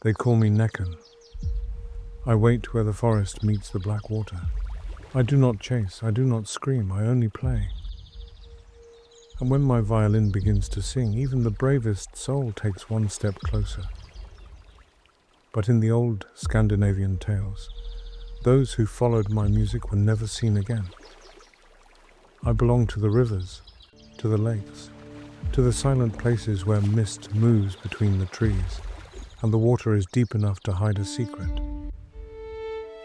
They call me Näcken. I wait where the forest meets the black water. I do not chase, I do not scream, I only play. And when my violin begins to sing, even the bravest soul takes one step closer. But in the old Scandinavian tales, those who followed my music were never seen again. I belong to the rivers, to the lakes, to the silent places where mist moves between the trees, and the water is deep enough to hide a secret.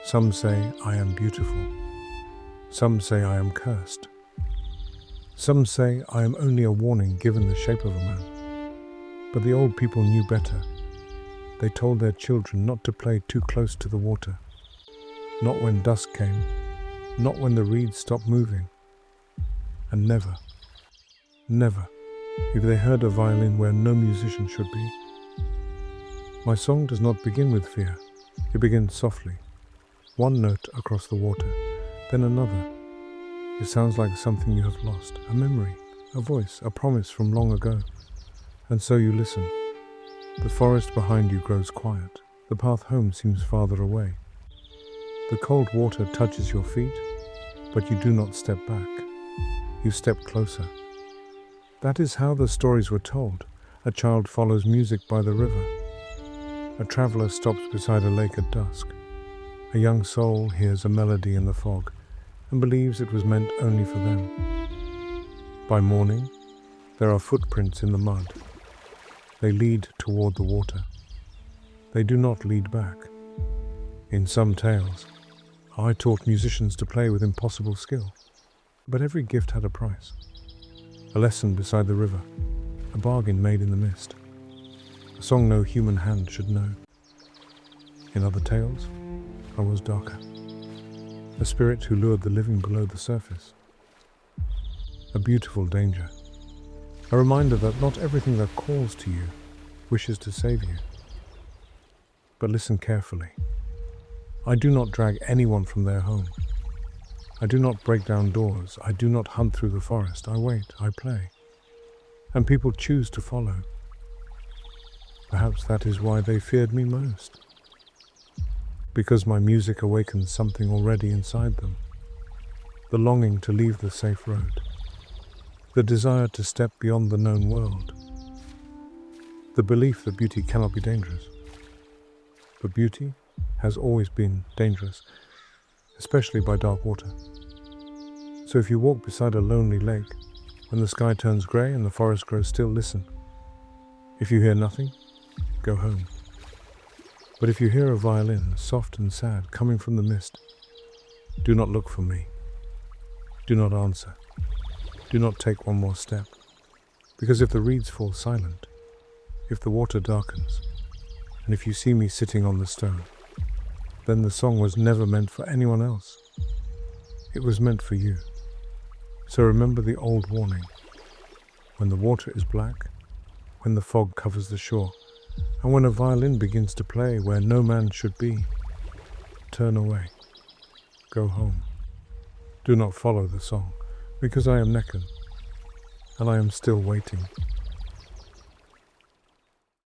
Some say I am beautiful. Some say I am cursed. Some say I am only a warning given the shape of a man. But the old people knew better. They told their children not to play too close to the water. Not when dusk came, not when the reeds stopped moving. And never, never, if they heard a violin where no musician should be. My song does not begin with fear. It begins softly. One note across the water, then another. It sounds like something you have lost, a memory, a voice, a promise from long ago. And so you listen. The forest behind you grows quiet. The path home seems farther away. The cold water touches your feet, but you do not step back. You step closer. That is how the stories were told. A child follows music by the river. A traveler stops beside a lake at dusk. A young soul hears a melody in the fog and believes it was meant only for them. By morning, there are footprints in the mud. They lead toward the water. They do not lead back. In some tales, I taught musicians to play with impossible skill, but every gift had a price. A lesson beside the river, a bargain made in the mist, a song no human hand should know. In other tales, I was darker, a spirit who lured the living below the surface. A beautiful danger, a reminder that not everything that calls to you wishes to save you. But listen carefully. I do not drag anyone from their home. I do not break down doors. I do not hunt through the forest. I wait, I play. And people choose to follow. Perhaps that is why they feared me most. Because my music awakens something already inside them. The longing to leave the safe road. The desire to step beyond the known world. The belief that beauty cannot be dangerous. But beauty has always been dangerous, especially by dark water. So if you walk beside a lonely lake, when the sky turns grey and the forest grows still, listen. If you hear nothing, go home. But if you hear a violin, soft and sad, coming from the mist, do not look for me. Do not answer. Do not take one more step. Because if the reeds fall silent, if the water darkens, and if you see me sitting on the stone, then the song was never meant for anyone else. It was meant for you. So remember the old warning. When the water is black, when the fog covers the shore, and when a violin begins to play where no man should be, turn away. Go home. Do not follow the song, because I am Näcken, and I am still waiting.